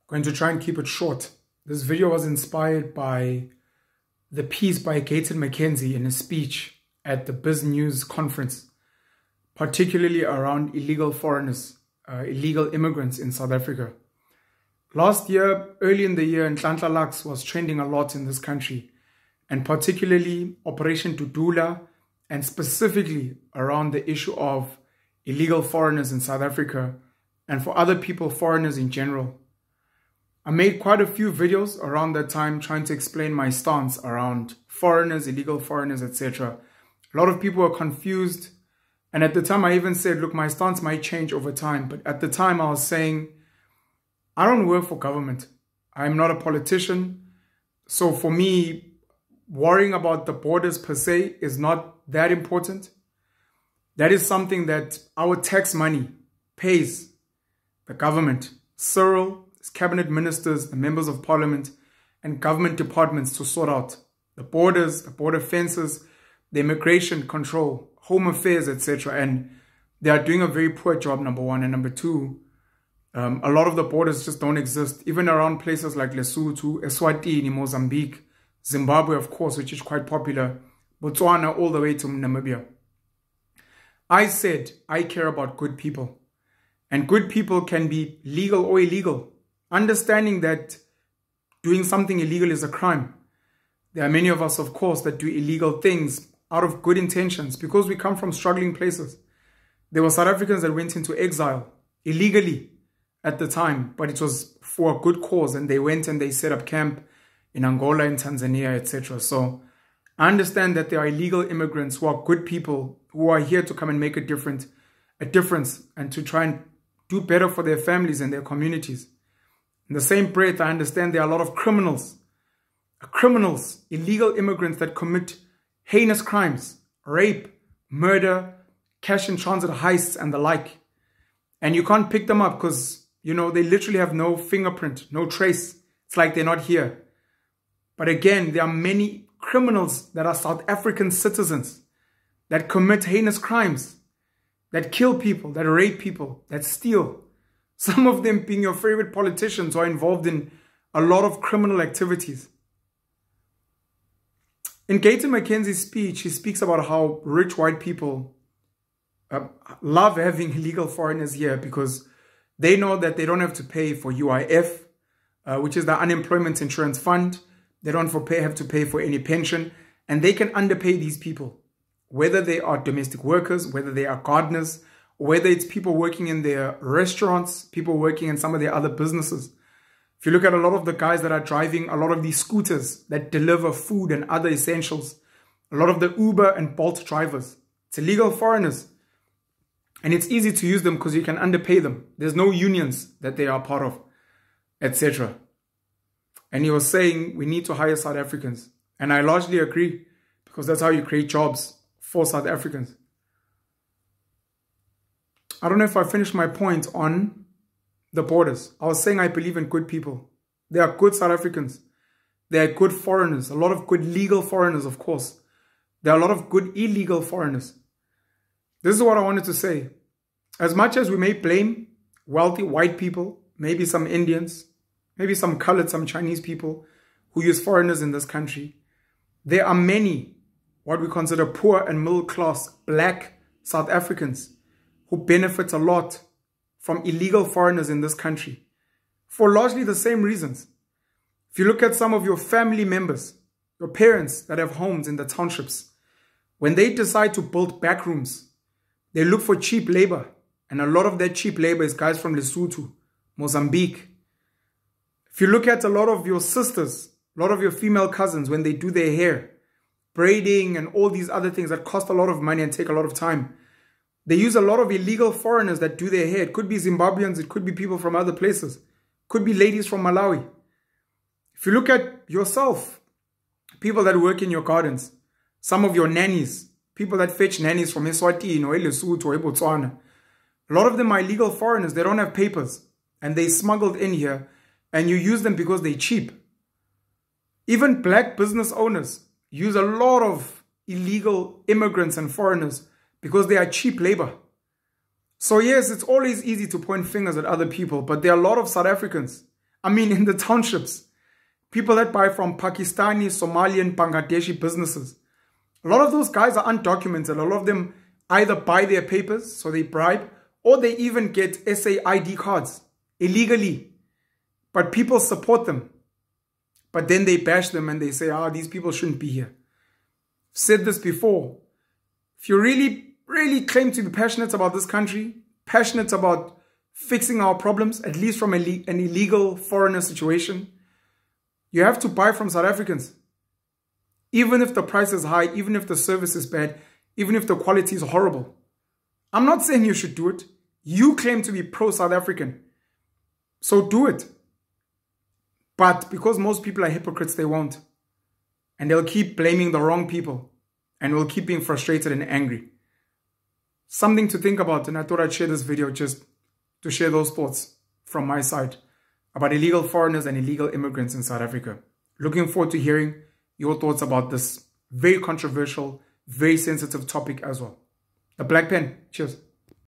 Going to try and keep it short. This video was inspired by the piece by Gayton McKenzie in his speech at the Biz News conference, particularly around illegal foreigners, illegal immigrants in South Africa. Last year, early in the year, Nhlanhla Lux was trending a lot in this country, and particularly Operation Dudula, and specifically around the issue of illegal foreigners in South Africa, and for other people, foreigners in general. I made quite a few videos around that time trying to explain my stance around foreigners, illegal foreigners, etc. A lot of people were confused, and at the time I even said, look, my stance might change over time, but at the time I was saying, I don't work for government. I'm not a politician. So for me, worrying about the borders per se is not that important. That is something that our tax money pays the government, Cyril, his cabinet ministers, the members of parliament, and government departments to sort out the borders, the border fences, the immigration control, home affairs, etc. And they are doing a very poor job, number one. And number two, a lot of the borders just don't exist, even around places like Lesotho, Eswatini, Mozambique, Zimbabwe, of course, which is quite popular, Botswana, all the way to Namibia. I said I care about good people, and good people can be legal or illegal, understanding that doing something illegal is a crime. There are many of us, of course, that do illegal things out of good intentions because we come from struggling places. There were South Africans that went into exile illegally at the time, but it was for a good cause, and they went and they set up camp in Angola and Tanzania, etc. So I understand that there are illegal immigrants who are good people who are here to come and make a difference and to try and do better for their families and their communities. In the same breath, I understand there are a lot of criminals, illegal immigrants that commit heinous crimes, rape, murder, cash in transit heists and the like. And you can't pick them up because, you know, they literally have no fingerprint, no trace. It's like they're not here. But again, there are many criminals that are South African citizens that commit heinous crimes, that kill people, that rape people, that steal. Some of them being your favorite politicians who are involved in a lot of criminal activities. In Gayton McKenzie's speech, he speaks about how rich white people love having illegal foreigners here because they know that they don't have to pay for UIF, which is the unemployment insurance fund. They don't have to pay for any pension, and they can underpay these people, whether they are domestic workers, whether they are gardeners, or whether it's people working in their restaurants, people working in some of their other businesses. If you look at a lot of the guys that are driving a lot of these scooters that deliver food and other essentials, a lot of the Uber and Bolt drivers, it's illegal foreigners. And it's easy to use them because you can underpay them. There's no unions that they are part of, etc. And he was saying we need to hire South Africans. And I largely agree because that's how you create jobs for South Africans. I don't know if I finished my point on the borders. I was saying I believe in good people. There are good South Africans. There are good foreigners. A lot of good legal foreigners, of course. There are a lot of good illegal foreigners. This is what I wanted to say. As much as we may blame wealthy white people, maybe some Indians, maybe some colored, some Chinese people who use foreigners in this country, there are many what we consider poor and middle class black South Africans who benefit a lot from illegal foreigners in this country for largely the same reasons. If you look at some of your family members, your parents that have homes in the townships, when they decide to build back rooms, they look for cheap labor. And a lot of that cheap labor is guys from Lesotho, Mozambique. If you look at a lot of your sisters, a lot of your female cousins, when they do their hair, braiding and all these other things that cost a lot of money and take a lot of time, they use a lot of illegal foreigners that do their hair. It could be Zimbabweans, it could be people from other places, it could be ladies from Malawi. If you look at yourself, people that work in your gardens, some of your nannies, people that fetch nannies from Eswatini or Lesotho or Botswana, a lot of them are illegal foreigners. They don't have papers and they smuggled in here, and you use them because they're cheap. Even black business owners use a lot of illegal immigrants and foreigners because they are cheap labor. So yes, it's always easy to point fingers at other people, but there are a lot of South Africans I mean, in the townships, people that buy from Pakistani, Somalian, Bangladeshi businesses. A lot of those guys are undocumented. A lot of them either buy their papers, so they bribe, or they even get SA ID cards illegally. But people support them. But then they bash them and they say, these people shouldn't be here. I've said this before. If you really claim to be passionate about this country, passionate about fixing our problems, at least from an illegal foreigner situation, you have to buy from South Africans. Even if the price is high, even if the service is bad, even if the quality is horrible. I'm not saying you should do it. You claim to be pro-South African. So do it. But because most people are hypocrites, they won't. And they'll keep blaming the wrong people. And we'll keep being frustrated and angry. Something to think about. And I thought I'd share this video just to share those thoughts from my side about illegal foreigners and illegal immigrants in South Africa. Looking forward to hearing your thoughts about this very controversial, very sensitive topic as well. The Black Pen. Cheers.